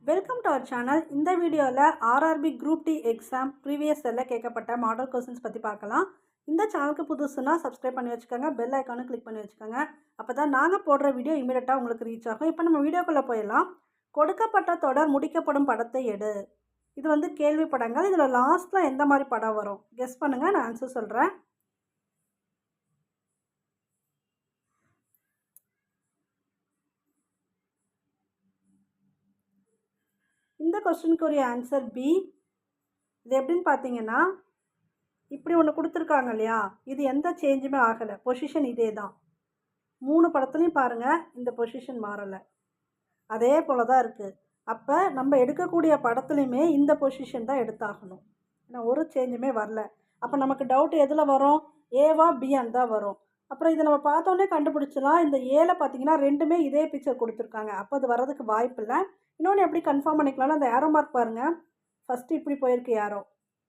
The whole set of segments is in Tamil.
Welcome to our channel. இந்த வீடியோவில் RRB group D exam previous இயரில் கேட்கப்பட்ட மாடல் கொஸ்டின்ஸ் பற்றி பார்க்கலாம். இந்த சேனலுக்கு புதுசுனா சப்ஸ்கிரைப் பண்ணி வச்சுக்கோங்க, பெல் ஐக்கானும் கிளிக் பண்ணி வச்சுக்கோங்க. அப்போ தான் நாங்கள் போடுற வீடியோ இமீடியட்டாக உங்களுக்கு ரீச் ஆகும். இப்போ நம்ம வீடியோக்குள்ளே போயிடலாம். கொடுக்கப்பட்ட தொடர் முடிக்கப்படும் படத்தை எடு. இது வந்து கேள்வி படங்கள். இதில் லாஸ்ட்டில் எந்த மாதிரி படம் வரும் கெஸ் பண்ணுங்கள், நான் ஆன்சர் சொல்கிறேன். இந்த கொஸ்டினுக்குரிய ஆன்சர் பி. இது எப்படின்னு பார்த்தீங்கன்னா, இப்படி ஒன்று கொடுத்துருக்காங்க இல்லையா, இது எந்த சேஞ்சுமே ஆகலை, பொசிஷன் இதே தான். 3 படத்துலையும் பாருங்கள், இந்த பொசிஷன் மாறலை, அதே போல் தான் இருக்குது. அப்போ நம்ம எடுக்கக்கூடிய படத்துலையுமே இந்த பொசிஷன் தான் எடுத்தாகணும், ஏன்னா ஒரு சேஞ்சுமே வரல. அப்போ நமக்கு டவுட் எதில் வரும், ஏவா பியான் தான் வரும். அப்புறம் இதை நம்ம பார்த்தோன்னே கண்டுபிடிச்சலாம். இந்த ஏல பார்த்தீங்கன்னா ரெண்டுமே இதே பிக்சர் கொடுத்துருக்காங்க, அப்போ அது வர்றதுக்கு வாய்ப்பு இல்லை. இன்னொன்று எப்படி கன்ஃபார்ம் பண்ணிக்கலாம்னா, அந்த ஏரோ மார்க் பாருங்கள், ஃபஸ்ட்டு இப்படி போயிருக்கு ஏரோ,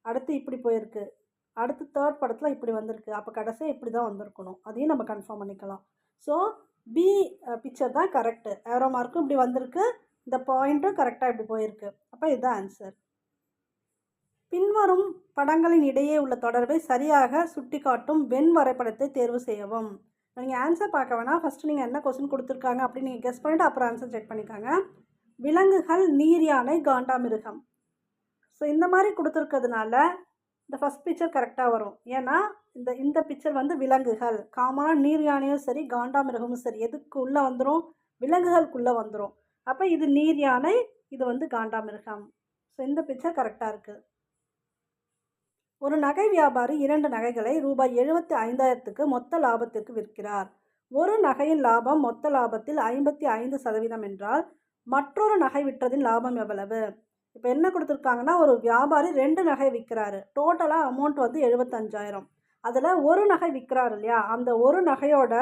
அடுத்து இப்படி போயிருக்கு, அடுத்து தேர்ட் படத்தில் இப்படி வந்திருக்கு, அப்போ கடைசியாக இப்படி தான் வந்திருக்கணும். அதையும் நம்ம கன்ஃபார்ம் பண்ணிக்கலாம். ஸோ பி பிக்சர் தான் கரெக்டு. ஏரோ மார்க்கும் இப்படி வந்திருக்கு, இந்த பாயிண்ட்டும் கரெக்டாக இப்படி போயிருக்கு, அப்போ இதுதான் ஆன்சர். பின்வரும் படங்களின் இடையே உள்ள தொடர்பை சரியாக சுட்டி காட்டும் வெண் வரைபடத்தை தேர்வு செய்யவும். நீங்கள் ஆன்சர் பார்க்க வேணாம், ஃபஸ்ட்டு நீங்கள் என்ன கொஸ்டின் கொடுத்துருக்காங்க அப்படின்னு நீங்கள் கெஸ் பண்ணிவிட்டு அப்புறம் ஆன்சர் செக் பண்ணிக்காங்க. விலங்குகள், நீர் யானை, காண்டாமிருகம். ஸோ இந்த மாதிரி கொடுத்துருக்கிறதுனால இந்த ஃபஸ்ட் பிக்சர் கரெக்டாக வரும். ஏன்னா இந்த பிக்சர் வந்து விலங்குகள், காமனாக நீர் யானையும் சரி காண்டாமிருகமும் சரி எதுக்கு உள்ளே வந்துடும், விலங்குகளுக்குள்ளே வந்துடும். அப்போ இது நீர் யானை, இது வந்து காண்டாமிருகம். ஸோ இந்த பிக்சர் கரெக்டாக இருக்குது. ஒரு நகை வியாபாரி 2 நகைகளை ரூபாய் 75,000க்கு மொத்த லாபத்திற்கு விற்கிறார். ஒரு நகையின் லாபம் மொத்த லாபத்தில் 55% என்றால் மற்றொரு நகை விற்றதின் லாபம் எவ்வளவு? இப்போ என்ன கொடுத்துருக்காங்கன்னா, ஒரு வியாபாரி 2 நகை விற்கிறாரு, டோட்டலாக அமௌண்ட் வந்து 75,000. அதில் ஒரு நகை விற்கிறாரு இல்லையா, அந்த ஒரு நகையோட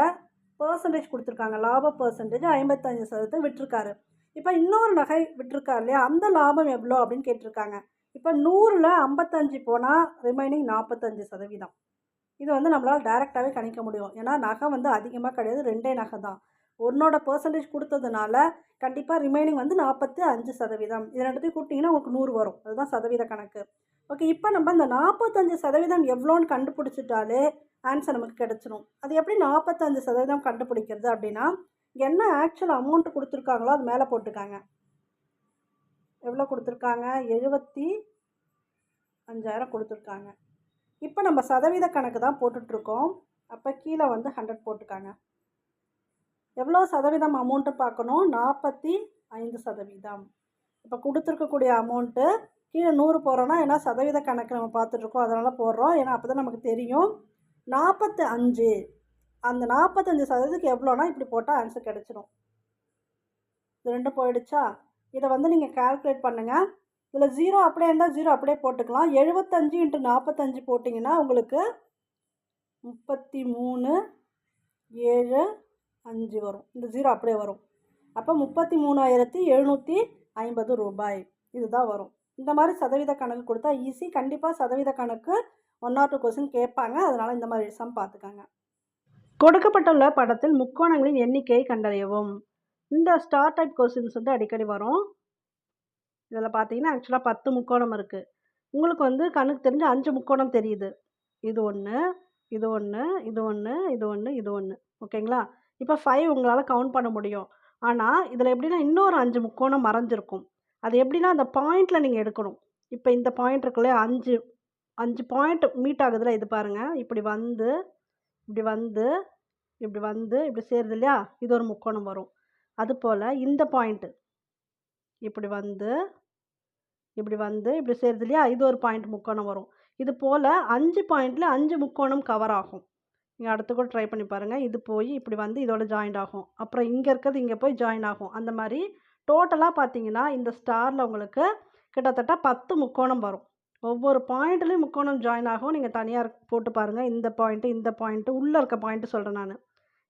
பர்சன்டேஜ் கொடுத்துருக்காங்க, லாப பர்சன்டேஜ் 55% விற்றுருக்காரு. இப்போ இன்னொரு நகை விற்றுருக்காரு இல்லையா, அந்த லாபம் எவ்வளோ அப்படின்னு கேட்டிருக்காங்க. இப்போ 100ல் 55 போனால் ரிமைனிங் 45%. இது வந்து நம்மளால் டைரெக்டாகவே கணிக்க முடியும். ஏன்னா நகை வந்து அதிகமாக கிடையாது, 2 நகை தான். ஒன்னோட பர்சன்டேஜ் கொடுத்ததுனால கண்டிப்பாக ரிமைனிங் வந்து 45%. இது ரெண்டுத்தையும் கூட்டிங்கன்னா உங்களுக்கு 100 வரும், அதுதான் சதவீத கணக்கு. ஓகே, இப்போ நம்ம இந்த 45% எவ்வளோன்னு கண்டுபிடிச்சிட்டாலே ஆன்சர் நமக்கு கிடச்சிடும். அது எப்படி 45% கண்டுபிடிக்கிறது அப்படின்னா, என்ன ஆக்சுவல் அமௌண்ட் கொடுத்துருக்காங்களோ அது மேலே போட்டுக்காங்க. எவ்வளோ கொடுத்துருக்காங்க, 75,000 கொடுத்துருக்காங்க. இப்போ நம்ம சதவீத கணக்கு தான் போட்டுட்ருக்கோம், அப்போ கீழே வந்து 100 போட்டுக்காங்க. எவ்வளோ சதவீதம் அமௌண்ட்டு பார்க்கணும், 45%. இப்போ கொடுத்துருக்கக்கூடிய அமௌண்ட்டு கீழே 100 போடுறோன்னா, ஏன்னா சதவீத கணக்கு நம்ம பார்த்துட்ருக்கோம் அதனால் போடுறோம், ஏன்னா அப்போ தான் நமக்கு தெரியும். 45, அந்த 45% எவ்வளோனா இப்படி போட்டால் ஆன்சர் கிடச்சிடும். இது 2 போயிடுச்சா, இதை வந்து நீங்கள் கால்குலேட் பண்ணுங்கள். இதில் 0 அப்படியே இருந்தால் 0 அப்படியே போட்டுக்கலாம். 75 × 45 போட்டிங்கன்னா உங்களுக்கு 33,750 வரும். இந்த 0 அப்படியே வரும். அப்போ 33,750 ரூபாய் இதுதான் வரும். இந்த மாதிரி சதவீத கணக்கு கொடுத்தா ஈஸி. கண்டிப்பாக சதவீத கணக்கு 1 or 2 கொஸ்டின் கேட்பாங்க, அதனால் இந்த மாதிரி சம் பார்த்துக்காங்க. கொடுக்கப்பட்டுள்ள படத்தில் முக்கோணங்களின் எண்ணிக்கையை கண்டறியவும். இந்த ஸ்டார் டைப் கொஸ்டின்ஸ் வந்து அடிக்கடி வரும். இதில் பார்த்தீங்கன்னா ஆக்சுவலாக 10 முக்கோணம் இருக்குது. உங்களுக்கு வந்து கணக்கு தெரிஞ்சு 5 முக்கோணம் தெரியுது. இது ஒன்று, இது ஒன்று, இது ஒன்று, இது ஒன்று, இது ஒன்று, ஓகேங்களா. இப்போ 5 உங்களால் கவுண்ட் பண்ண முடியும். ஆனால் இதில் எப்படின்னா இன்னொரு 5 முக்கோணம் மறைஞ்சிருக்கும். அது எப்படின்னா அந்த பாயிண்டில் நீங்கள் எடுக்கணும். இப்போ இந்த பாயிண்ட் இருக்குல்ல, 5 பாயிண்ட் மீட் ஆகுதுல, இது பாருங்கள், இப்படி வந்து இப்படி வந்து இப்படி வந்து இப்படி சேருது இல்லையா, இது ஒரு முக்கோணம் வரும். அதுபோல் இந்த பாயிண்ட்டு இப்படி வந்து இப்படி வந்து இப்படி சேருது இல்லையா, இது ஒரு பாயிண்ட் முக்கோணம் வரும். இது போல் 5 பாயிண்டில் 5 முக்கோணம் கவர் ஆகும். நீங்கள் அடுத்து கூட ட்ரை பண்ணி பாருங்கள். இது போய் இப்படி வந்து இதோட ஜாயிண்ட் ஆகும், அப்புறம் இங்கே இருக்கிறது இங்கே போய் ஜாயின் ஆகும். அந்த மாதிரி டோட்டலாக பார்த்தீங்கன்னா இந்த ஸ்டாரில் உங்களுக்கு கிட்டத்தட்ட 10 முக்கோணம் வரும். ஒவ்வொரு பாயிண்ட்லேயும் முக்கோணம் ஜாயின் ஆகும். நீங்கள் தனியாக போட்டு பாருங்கள். இந்த பாயிண்ட்டு உள்ளே இருக்க பாயிண்ட்டு சொல்கிறேன் நான்.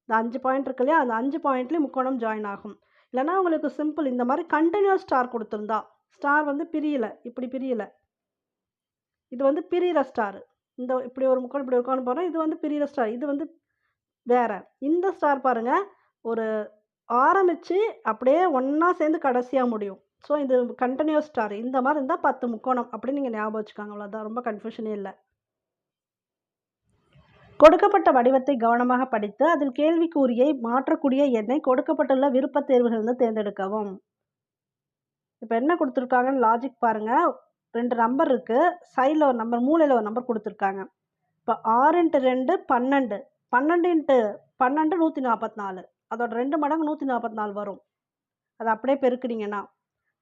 இந்த 5 பாயிண்ட் இருக்கு இல்லையா, அந்த 5 பாயிண்ட்லேயும் முக்கோணம் ஜாயின் ஆகும். இல்லைனா உங்களுக்கு சிம்பிள் இந்த மாதிரி கண்டினியூஸ் ஸ்டார் கொடுத்துருந்தா, ஸ்டார் வந்து பிரியலை, இப்படி பிரியலை, இது வந்து பிரிகிற ஸ்டார். இந்த இப்படி ஒரு முக்கோணம் இப்படி முக்கோணம் போகிறோம், இது வந்து பிரிகிற ஸ்டார், இது வந்து வேறு. இந்த ஸ்டார் பாருங்கள், ஒரு ஆரம்பித்து அப்படியே ஒன்றா சேர்ந்து கடைசியாக முடியும். ஸோ இது கன்டினியூஸ் ஸ்டார் இந்த மாதிரி இருந்தால் 10 முக்கோணம் அப்படின்னு நீங்கள் ஞாபகம் வச்சுக்காங்க. அவ்வளோதான், ரொம்ப கன்ஃபியூஷனே இல்லை. கொடுக்கப்பட்ட வடிவத்தை கவனமாக படித்து அதில் கேள்விக்குறியை மாற்றக்கூடிய எண்ணை கொடுக்கப்பட்டுள்ள விருப்பத் தேர்வுகளிலிருந்து தேர்ந்தெடுக்கவும். இப்போ என்ன கொடுத்துருக்காங்கன்னு லாஜிக் பாருங்கள். 2 நம்பர் இருக்குது, சைடில் ஒரு நம்பர், மூலையில் ஒரு நம்பர் கொடுத்துருக்காங்க. இப்போ 6 × 2 12, 12 × 12 144, அதோட 2 மடங்கு 144 வரும். அதை அப்படியே பெருக்குனீங்கன்னா.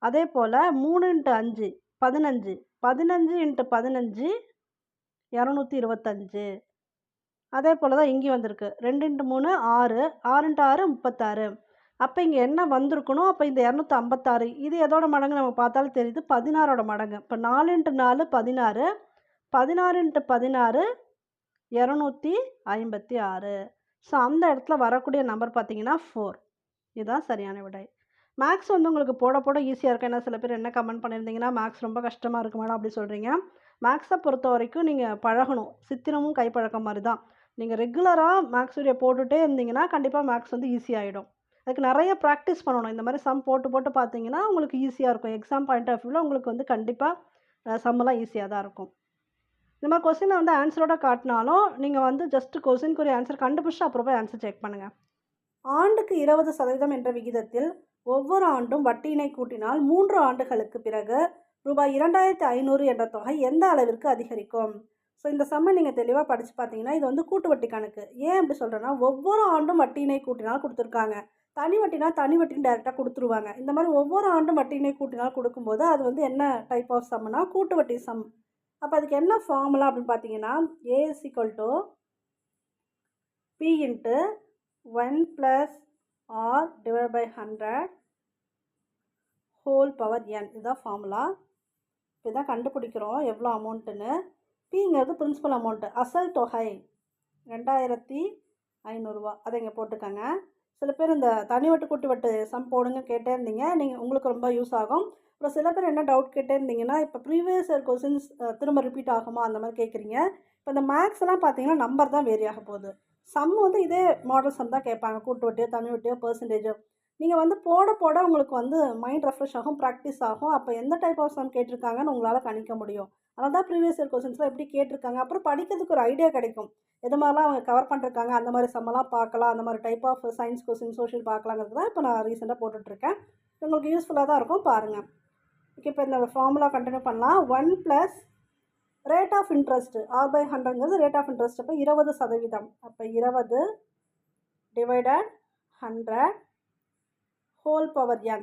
அதே போல் 3 × 5 15, 15 × 15 225. அதே போல் தான் இங்கேயும் வந்திருக்கு. 2 × 3 6, 6 × 6 36. அப்போ இங்கே என்ன வந்திருக்கணும்? அப்போ இந்த 256 இது எதோட மடங்கு நம்ம பார்த்தாலும் தெரியுது, 16ஓட மடங்கு. இப்போ 4 × 4 16, 16 × 16 256. ஸோ அந்த இடத்துல வரக்கூடிய நம்பர் பார்த்தீங்கன்னா 4. இதுதான் சரியான விடை. மேக்ஸ் வந்து உங்களுக்கு போட போட ஈஸியாக இருக்கும். ஏன்னா சில பேர் என்ன கமெண்ட் பண்ணியிருந்தீங்கன்னா, மேக்ஸ் ரொம்ப கஷ்டமாக இருக்கு மேடம் அப்படி சொல்கிறீங்க. மேக்ஸை பொறுத்த வரைக்கும் நீங்கள் பழகணும். சித்திரமும் கைப்பழக்கம் மாதிரி தான். நீங்கள் ரெகுலராக மேக்ஸ் வீடியோ போட்டுகிட்டே இருந்தீங்கன்னா கண்டிப்பாக மேக்ஸ் வந்து ஈஸியாகிடும். அதுக்கு நிறைய ப்ராக்டிஸ் பண்ணணும். இந்த மாதிரி சம் போட்டு போட்டு பார்த்தீங்கன்னா உங்களுக்கு ஈஸியாக இருக்கும். எக்ஸாம் பாயிண்ட் ஆஃப் வியூவில் உங்களுக்கு வந்து கண்டிப்பாக சம்மெல்லாம் ஈஸியாக தான் இருக்கும். இந்த மாதிரி கொஸ்டினை வந்து ஆன்சரோட காட்டினாலும் நீங்கள் வந்து ஜஸ்ட் கொஸ்டினுக்குரிய ஆன்சர் கண்டுபிடிச்சி அப்புறம் போய் ஆன்சர் செக் பண்ணுங்கள். ஆண்டுக்கு 20% என்ற விகிதத்தில் ஒவ்வொரு ஆண்டும் வட்டியினை கூட்டினால் 3 ஆண்டுகளுக்கு பிறகு ரூபாய் 2500 என்ற தொகை எந்த அளவிற்கு அதிகரிக்கும்? ஸோ இந்த சம்மை நீங்கள் தெளிவாக படித்து பார்த்தீங்கன்னா இது வந்து கூட்டு வட்டி கணக்கு. ஏன் அப்படி சொல்கிறேன்னா, ஒவ்வொரு ஆண்டும் வட்டியினை கூட்டினால் கொடுத்துருக்காங்க. தனி வட்டினா தனி வட்டின்னு டைரெக்டாக கொடுத்துருவாங்க. இந்த மாதிரி ஒவ்வொரு ஆண்டும் வட்டியினை கூட்டினால் கொடுக்கும்போது அது வந்து என்ன டைப் ஆஃப் சம்னா கூட்டு வட்டி சம். அப்போ அதுக்கு என்ன ஃபார்முலா அப்படின்னு பார்த்தீங்கன்னா, A = P × 1 + R / 100 whole power n. இதுதான் ஃபார்முலா. இப்போ இதான் கண்டுபிடிக்கிறோம் எவ்வளோ அமௌண்ட்டுன்னு. பிங்கிறது பிரின்சிபல் அமௌண்ட்டு, அசல் தொகை 2500 ரூபா. அதை இங்கே போட்டுக்கோங்க. சில பேர் இந்த தனி வட்டு கூட்டு வட்டு சம் போடுங்க கேட்டே இருந்தீங்க, நீங்கள் உங்களுக்கு ரொம்ப யூஸ் ஆகும். அப்புறம் சில பேர் என்ன டவுட் கேட்டே இருந்தீங்கன்னா, இப்போ ப்ரீவியஸ் இயர் கொஸ்டின்ஸ் திரும்ப ரிப்பீட் ஆகுமா அந்த மாதிரி கேட்குறீங்க. இப்போ இந்த மேக்ஸ் எல்லாம் பார்த்தீங்கன்னா நம்பர் தான் வேரி ஆக போகுது. சம் வந்து இதே மாடல் சம் தான் கேட்பாங்க, கூட்டு வட்டியோ தனி வட்டியோ பெர்சன்டேஜோ. நீங்கள் வந்து போட போட உங்களுக்கு வந்து மைண்ட் ரெஃப்ரெஷ் ஆகும், ப்ராக்டிஸ் ஆகும். அப்போ எந்த டைப் ஆஃப் சம் கேட்டிருக்காங்கன்னு உங்களால் கணிக்க முடியும். அதனால தான் ப்ரீவியஸ் இயர் கொஸ்டின்ஸ்லாம் எப்படி கேட்டிருக்காங்க, அப்புறம் படிக்கிறதுக்கு ஒரு ஐடியா கிடைக்கும். எது மாதிரிலாம் அவங்க கவர் பண்ணிருக்காங்க அந்த மாதிரி சம்மெல்லாம் பார்க்கலாம். அந்த மாதிரி type of science question, social பார்க்கலாங்கிறது தான் இப்போ நான் ரீசெண்டாக போட்டுட்ருக்கேன். உங்களுக்கு யூஸ்ஃபுல்லாக தான் இருக்கும், பாருங்கள். ஓகே, இப்போ இந்த ஃபார்முலா கண்டினியூ பண்ணலாம். 1 + ரேட் ஆஃப் இன்ட்ரெஸ்ட் R/100ங்கிறது ரேட் ஆஃப் இன்ட்ரெஸ்ட். அப்போ 20%. அப்போ 20 / 100 ஹோல் பவர் n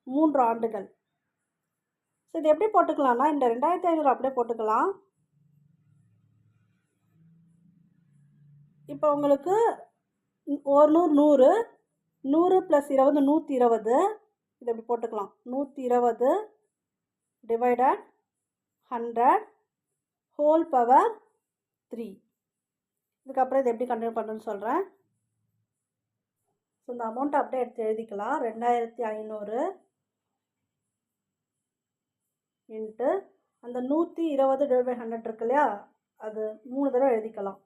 3 ஆண்டுகள். ஸோ இது எப்படி போட்டுக்கலாம்னா, இந்த 2500 அப்படியே போட்டுக்கலாம். இப்போ உங்களுக்கு 100 100 100 + 20 120. இது எப்படி போட்டுக்கலாம், 120 / 100 ஹோல் பவர் 3. இதுக்கப்புறம் இது எப்படி கண்டினியூ பண்ணுறேன்னு சொல்கிறேன். ஸோ இந்த அமௌண்ட்டை அப்படியே எடுத்து எழுதிக்கலாம். 2500 இன்ட்டு அந்த 120 / 100 இருக்கு இல்லையா, அது 3 தடவை எழுதிக்கலாம்.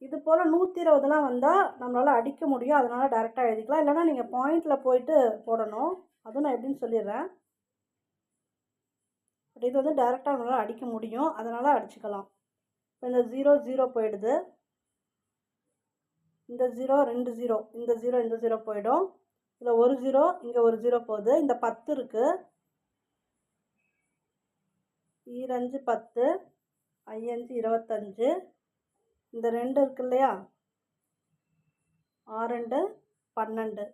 இது போல் 120லாம் வந்தால் நம்மளால் அடிக்க முடியும், அதனால் டேரெக்டாக எழுதிக்கலாம். இல்லைனா நீங்கள் பாயிண்டில் போயிட்டு போடணும், அதுவும் நான் எப்படின்னு சொல்லிடுறேன். பட் இது வந்து டேரெக்டாக நம்மளால் அடிக்க முடியும், அதனால் அடிச்சுக்கலாம். இப்போ இந்த 0 0 போயிடுது, இந்த 0 2 0, இந்த 0 இந்த 0 போயிடும். இதில் ஒரு 0, இங்கே ஒரு 0 போகுது. இந்த 10 இருக்குது, 5 10, 5 25. இந்த 2 இருக்கு இல்லையா, 6 12.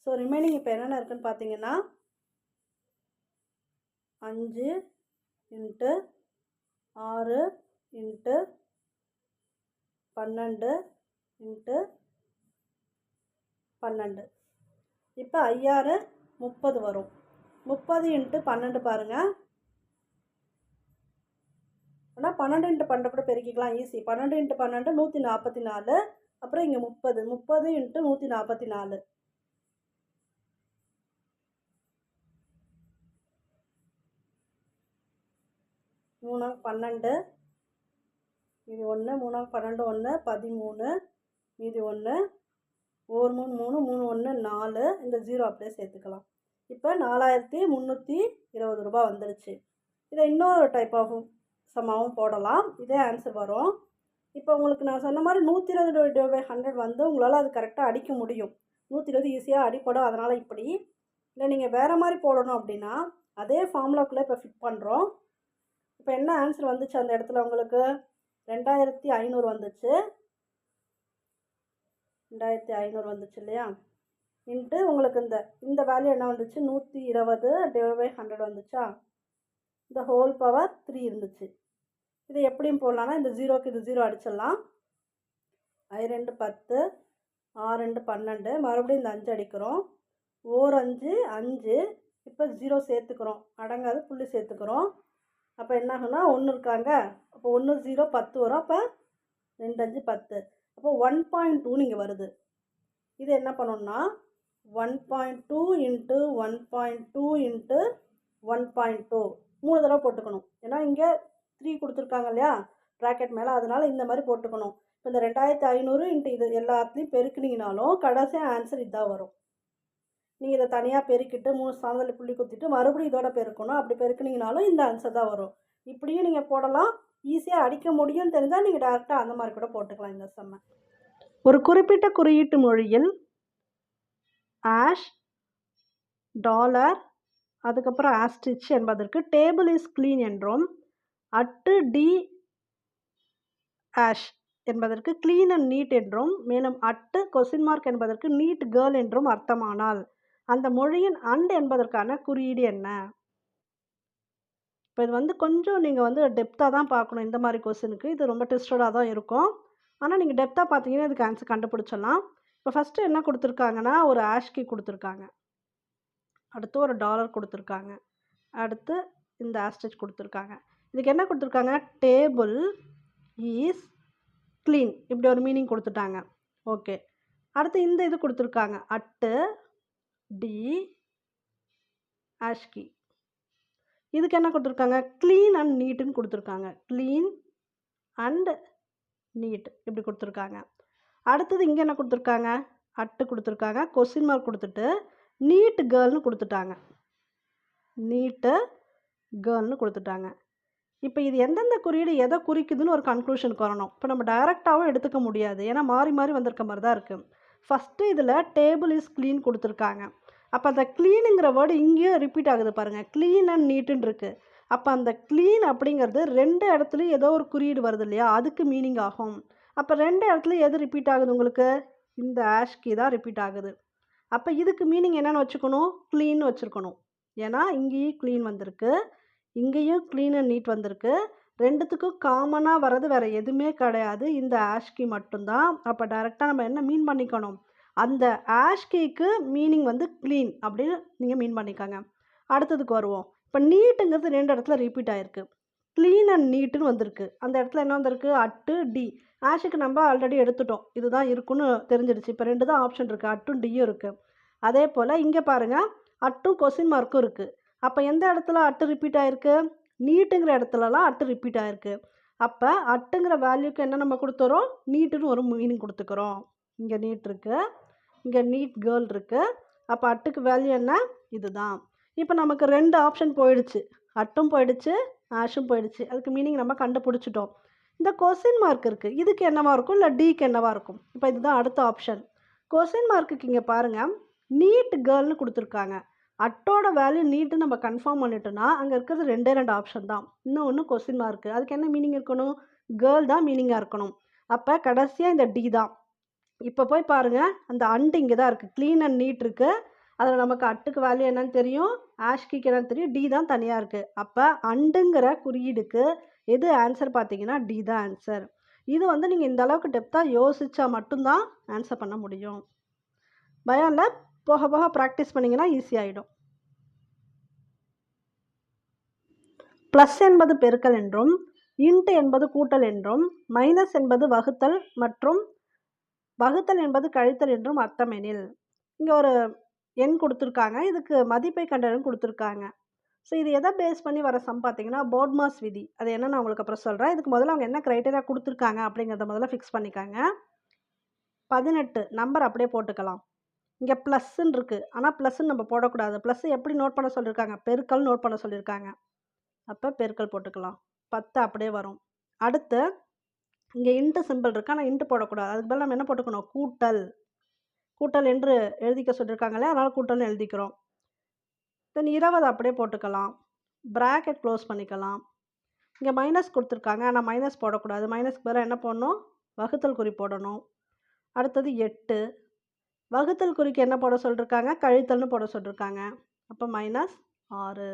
ஸோ ரிமைனிங் இப்போ என்னென்ன இருக்குதுன்னு பார்த்தீங்கன்னா 5 × 6 × 12 × 12. இப்போ 5 30 வரும். 30 × 12 பாருங்கள். ஆனால் 12 × 12 கூட பெருக்கிக்கலாம், ஈஸி. 12 × 12 144. அப்புறம் இங்கே 30 30 × 144. மூணு 12, மீதி 1, 3 12 1 13, மீதி 1, 1 3 3 3 1 4. இந்த 0 அப்படியே சேர்த்துக்கலாம். இப்போ 4320 ரூபா வந்துருச்சு. இதை இன்னொரு டைப் ஆஃப் சம்மாவும் போடலாம். இதே ஆன்சர் வரும். இப்போ உங்களுக்கு நான் சொன்ன மாதிரி 120/100 வந்து உங்களால் அது கரெக்டாக அடிக்க முடியும். 120 ஈஸியாக அடிப்படும். அதனால் இப்படி இல்லை நீங்கள் வேறு மாதிரி போடணும் அப்படின்னா அதே ஃபார்முலாக்குள்ளே இப்போ ஃபிட் பண்ணுறோம். இப்போ என்ன ஆன்சர் வந்துச்சு அந்த இடத்துல உங்களுக்கு 2500 வந்துச்சு. 2500 வந்துச்சு இல்லையா? இன்ட்டு உங்களுக்கு இந்த வேல்யூ என்ன வந்துச்சு 120/100 வந்துச்சா? இந்த ஹோல் பவர் 3 இருந்துச்சு. இதை எப்படியும் போடலான்னா இந்த ஜீரோக்கு இது ஜீரோ அடிச்சிடலாம். 2 10 6 12 மறுபடியும் இந்த 5 அடிக்கிறோம். 5 5 இப்போ 0 சேர்த்துக்கிறோம். அடங்காது புள்ளி சேர்த்துக்கிறோம். அப்போ என்ன ஆகுனா 1 இருக்காங்க. அப்போ 1 0 10 வரும். அப்போ 2 5 10. அப்போ 1.2 நீங்கள் வருது. இது என்ன பண்ணணும்னா 1.2 இன்ட்டு 1.2 இன்ட்டு 1.2 3 தடவை போட்டுக்கணும். ஏன்னா இங்கே 3 கொடுத்துருக்காங்க இல்லையா ப்ராக்கெட் மேலே, அதனால் இந்த மாதிரி போட்டுக்கணும். இப்போ இந்த 2500 இன்ட்டு இது எல்லாத்துலேயும் பெருக்குனீங்கனாலும் கடைசியாக ஆன்சர் இதாக வரும். நீங்கள் இதை தனியாக பெருக்கிட்டு 3 ஸ்தானத்தில் புள்ளி குத்திட்டு மறுபடியும் இதோட பெருக்கணும். அப்படி பெருக்குனீங்கனாலும் இந்த ஆன்சர் தான் வரும். இப்படியும் நீங்கள் போடலாம். ஈஸியாக அடிக்க முடியும்னு தெரிஞ்சால் நீங்கள் டேரெக்டாக அந்த மாதிரி கூட போட்டுக்கலாம் இந்த சம்மை. ஒரு குறிப்பிட்ட குறியீட்டு மொழியில் ஆஷ் டாலர் அதுக்கப்புறம் ஆஸ்டிச் என்பதற்கு டேபிள் இஸ் க்ளீன் என்றும் அட்டு டி ஆஷ் என்பதற்கு க்ளீன் அண்ட் நீட் என்றும் மேலும் அட்டு கொஸ்டின் மார்க் என்பதற்கு நீட் கேர்ள் என்றும் அர்த்தமானால் அந்த மொழியின் அண்ட் என்பதற்கான குறியீடு என்ன? இப்போ இது வந்து கொஞ்சம் நீங்கள் வந்து டெப்த்தாக தான் பார்க்கணும். இந்த மாதிரி கொஸ்டினுக்கு இது ரொம்ப டெஸ்டடாக தான் இருக்கும். ஆனால் நீங்கள் டெப்த்தாக பார்த்தீங்கன்னா இதுக்கு ஆன்சர் கண்டுபிடிச்சிடலாம். இப்போ ஃபஸ்ட்டு என்ன கொடுத்துருக்காங்கன்னா ஒரு ஆஷ்கி கொடுத்துருக்காங்க, அடுத்து ஒரு டாலர் கொடுத்துருக்காங்க, அடுத்து இந்த ஆஸ்டிச் கொடுத்துருக்காங்க. இதுக்கு என்ன கொடுத்துருக்காங்க? டேபிள் ஈஸ் க்ளீன் இப்படி ஒரு மீனிங் கொடுத்துட்டாங்க. ஓகே, அடுத்து இந்த இது கொடுத்துருக்காங்க அட்டு டி ஆஷ்கி. இதுக்கு என்ன கொடுத்துருக்காங்க? க்ளீன் அண்ட் நீட்டுன்னு கொடுத்துருக்காங்க. க்ளீன் அண்ட் நீட் இப்படி கொடுத்துருக்காங்க. அடுத்தது இங்கே என்ன கொடுத்துருக்காங்க? அட்டு கொடுத்துருக்காங்க, கொஸ்டின் மார்க் கொடுத்துட்டு நீட் கேர்ள்னு கொடுத்துட்டாங்க. நீட்டு கேர்ள்னு கொடுத்துட்டாங்க. இப்போ இது எந்தெந்த குறியீடு எதை குறிக்குதுன்னு ஒரு கன்க்ளூஷனுக்கு வரணும். இப்போ நம்ம டைரெக்டாகவும் எடுத்துக்க முடியாது, ஏன்னா மாறி மாறி வந்திருக்க மாதிரி தான் இருக்குது. ஃபஸ்ட்டு இதில் டேபிள் இஸ் க்ளீன் கொடுத்துருக்காங்க. அப்போ அந்த க்ளீனுங்கிற வேர்டு இங்கேயும் ரிப்பீட் ஆகுது பாருங்கள், க்ளீன் அண்ட் நீட்டுன்னு இருக்குது. அப்போ அந்த க்ளீன் அப்படிங்கிறது 2 இடத்துலையும் ஏதோ ஒரு குறியீடு வருது இல்லையா, அதுக்கு மீனிங் ஆகும். அப்போ 2 இடத்துல எது ரிப்பீட் ஆகுது உங்களுக்கு? இந்த ஆஷ்கி தான் ரிப்பீட் ஆகுது. அப்போ இதுக்கு மீனிங் என்னென்னு வச்சுக்கணும்? க்ளீன் வச்சுருக்கணும். ஏன்னா இங்கேயும் க்ளீன் வந்திருக்கு, இங்கேயும் க்ளீன் அண்ட் நீட் வந்திருக்கு. ரெண்டுத்துக்கும் காமனாக வர்றது வேறு எதுவுமே கிடையாது, இந்த ஆஷ்கி மட்டும்தான். அப்போ டைரெக்டாக நம்ம என்ன மீன் பண்ணிக்கணும்? அந்த ஆஷ்கிக்கு மீனிங் வந்து க்ளீன் அப்படின்னு நீங்கள் மீன் பண்ணிக்கோங்க. அடுத்ததுக்கு வருவோம். இப்போ நீட்டுங்கிறது 2 இடத்துல ரிப்பீட் ஆகிருக்கு. க்ளீன் அண்ட் நீட்டுன்னு வந்திருக்கு. அந்த இடத்துல என்ன வந்திருக்கு? At D. ஆஷுக்கு நம்ம ஆல்ரெடி எடுத்துட்டோம், இதுதான் இருக்குன்னு தெரிஞ்சிடுச்சு. இப்போ 2 தான் ஆப்ஷன் இருக்குது, அட்டும் டியும் இருக்குது. அதே போல் இங்கே பாருங்கள், அட்டும் கொஸ்டின் மார்க்கும் இருக்குது. அப்போ எந்த இடத்துல அட்டு ரிப்பீட் ஆகிருக்கு? நீட்டுங்கிற இடத்துலலாம் அட்டு ரிப்பீட் ஆகிருக்கு. அப்போ அட்டுங்கிற வேல்யூக்கு என்ன நம்ம கொடுத்துறோம்? நீட்டுன்னு ஒரு மீனிங் கொடுத்துக்கிறோம். இங்கே நீட் இருக்குது, இங்கே நீட் கேர்ள் இருக்குது. அப்போ அட்டுக்கு வேல்யூ என்ன? இதுதான். இப்போ நமக்கு 2 ஆப்ஷன் போயிடுச்சு, அட்டும் போயிடுச்சு, ஆஷும் போயிடுச்சு. அதுக்கு மீனிங் நம்ம கண்டுபிடிச்சிட்டோம். இந்த கொஸ்டின் மார்க் இருக்குது, இதுக்கு என்னவா இருக்கும்? இல்லை டிக்கு என்னவா இருக்கும்? இப்போ இதுதான் அடுத்த ஆப்ஷன். கொஸ்டின் மார்க்குக்கு இங்கே பாருங்கள், நீட் கேர்ள்னு கொடுத்துருக்காங்க. அட்டோட வேல்யூ நீட்டு நம்ம கன்ஃபார்ம் பண்ணிட்டோன்னா அங்கே இருக்கிறது 2 ஆப்ஷன் தான். இன்னொன்று கொஸ்டின் மார்க்கு, அதுக்கு என்ன மீனிங் இருக்கணும்? கேர்ள் தான் மீனிங்காக இருக்கணும். அப்போ கடைசியாக இந்த டி தான். இப்போ போய் பாருங்கள், அந்த அண்டு இங்கே தான் இருக்குது, க்ளீன் அண்ட் நீட் இருக்குது. அதில் நமக்கு அட்டுக்கு வேல்யூ என்னன்னு தெரியும், ஆஷ்கிக்கு என்னன்னு தெரியும், டி தான் தனியாக இருக்குது. அப்போ அண்டுங்கிற குறியீடுக்கு எது ஆன்சர் பார்த்தீங்கன்னா டி தான் ஆன்சர். இது வந்து நீங்கள் இந்த அளவுக்கு டெப்த்தாக யோசித்தா மட்டும்தான் ஆன்சர் பண்ண முடியும். பயம் இல்லை, போக போக ப்ராக்டிஸ் பண்ணிங்கன்னா ஈஸியாகிடும். ப்ளஸ் என்பது பெருக்கல் என்றும், இன்ட்டு என்பது கூட்டல் என்றும், மைனஸ் என்பது வகுத்தல் மற்றும் வகுத்தல் என்பது கழித்தல் என்றும் அர்த்தமெனில். இங்கே ஒரு எண் கொடுத்துருக்காங்க, இதுக்கு மதிப்பை கண்டறியும் கொடுத்துருக்காங்க. ஸோ இது எதை பேஸ் பண்ணி வர சம் பார்த்தீங்கன்னா போட்மாஸ் விதி. அது என்ன நான் உங்களுக்கு அப்புறம் சொல்கிறேன். இதுக்கு முதல்ல அவங்க என்ன க்ரைட்டீரியா கொடுத்துருக்காங்க அப்படிங்கிறத முதல்ல ஃபிக்ஸ் பண்ணிக்காங்க. 18 நம்பர் அப்படியே போட்டுக்கலாம். இங்கே ப்ளஸ்ன்னு இருக்குது. ஆனால் ப்ளஸ்ன்னு நம்ம போடக்கூடாது. ப்ளஸ் எப்படி நோட் பண்ண சொல்லியிருக்காங்க? பெருக்கல் நோட் பண்ண சொல்லியிருக்காங்க. அப்போ பெருக்கல் போட்டுக்கலாம். 10 அப்படியே வரும். அடுத்து இங்கே இன்ட்டு சிம்பிள் இருக்குது. ஆனால் இன்ட்டு போடக்கூடாது. அதுக்கு பதிலா நம்ம என்ன போட்டுக்கணும்? கூட்டல். கூட்டல் என்று எழுதிக்க சொல்லியிருக்காங்களே, அதனால் கூட்டல்னு எழுதிக்கிறோம். தென் 20 அப்படியே போட்டுக்கலாம். ப்ராக்கெட் க்ளோஸ் பண்ணிக்கலாம். இங்கே மைனஸ் கொடுத்துருக்காங்க. ஆனால் மைனஸ் போடக்கூடாது. மைனஸ்க்கு பதிலாக என்ன போடணும்? வகுத்தல் குறி போடணும். அடுத்தது 8. வகுத்தல் குறிக்கு என்ன போட சொல்லியிருக்காங்க? கழித்தல்னு போட சொல்லியிருக்காங்க. அப்போ -6.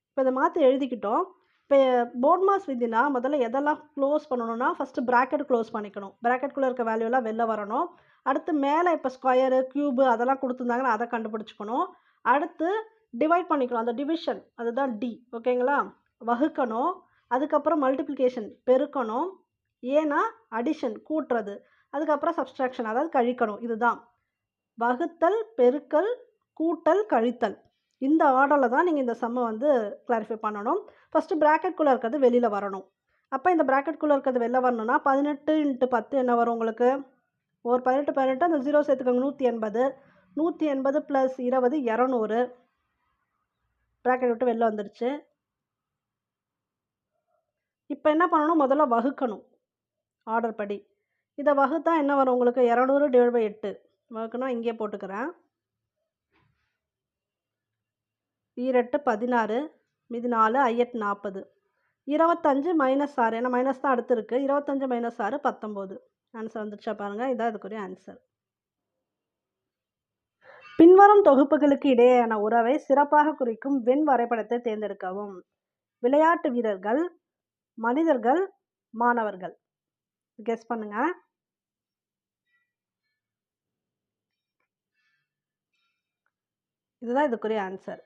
இப்போ இதை மாற்றி எழுதிக்கிட்டோம். இப்போ போர்ட் மாஸ் விதினா முதல்ல எதெல்லாம் க்ளோஸ் பண்ணணும்னா ஃபஸ்ட்டு ப்ராக்கெட் க்ளோஸ் பண்ணிக்கணும். ப்ராக்கெட்டுக்குள்ளே இருக்க வேல்யூலாம் வெளில வரணும். அடுத்து மேலே இப்போ ஸ்கொயரு, க்யூபு அதெல்லாம் கொடுத்துருந்தாங்கன்னா அதை கண்டுபிடிச்சிக்கணும். அடுத்து டிவைட் பண்ணிக்கணும். அந்த டிவிஷன் அதுதான் டி. ஓகேங்களா? வகுக்கணும். அதுக்கப்புறம் மல்டிப்ளிகேஷன் பெருக்கணும். ஏன்னா அடிஷன் கூட்டுறது. அதுக்கப்புறம் சப்ஸ்ட்ராக்ஷன் அதாவது கழிக்கணும். இதுதான் வகுத்தல், பெருக்கல், கூட்டல், கழித்தல். இந்த ஆர்டரில் தான் நீங்கள் இந்த சம்மை வந்து கிளாரிஃபை பண்ணணும். ஃபஸ்ட்டு ப்ராக்கெட்குள்ளே இருக்கிறது வெளியில் வரணும். அப்போ இந்த ப்ராக்கெட்குள்ளே இருக்கிறது வெளில வரணும்னா 18 × 10 என்ன வரும் உங்களுக்கு? ஒரு 18 அந்த 0 சேர்த்துக்கோங்க. 180. 180 + 20 200. ப்ராக்கெட் விட்டு வெளில வந்துடுச்சு. இப்போ என்ன பண்ணணும்? முதல்ல வகுக்கணும் ஆர்டர் படி. இதை வகுத்தா என்ன வரும் உங்களுக்கு? 200/8 வகுக்கணும். இங்கே போட்டுக்கிறேன். 8 16 மீதி 4 8 40. 25 - 6 ஏன்னா மைனஸ் தான் அடுத்து இருக்குது. 25 - 6 19. ஆன்சர் வந்துடுச்சா பாருங்கள். இதான் இதுக்குரிய ஆன்சர். பின்வரும் தொகுப்புகளுக்கு இடையேயான உறவை சிறப்பாக குறிக்கும் வென் வரைபடத்தை தேர்ந்தெடுக்கவும். விளையாட்டு வீரர்கள், மனிதர்கள், மாணவர்கள். கெஸ் பண்ணுங்க. இதுதான் இதுக்குரிய ஆன்சர்.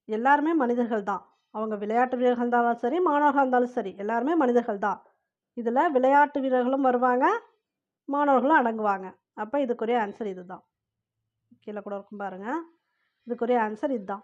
எல்லாருமே மனிதர்கள் தான். அவங்க விளையாட்டு வீரர்கள் இருந்தாலும் சரி, மாணவர்கள் இருந்தாலும் சரி, எல்லாருமே மனிதர்கள் தான். இதில் விளையாட்டு வீரர்களும் வருவாங்க, மாணவர்களும் அடங்குவாங்க. அப்போ இதுக்குரிய ஆன்சர் இதுதான். கீழே கூட இருக்கும் பாருங்கள். இதுக்குரிய ஆன்சர் இதுதான்.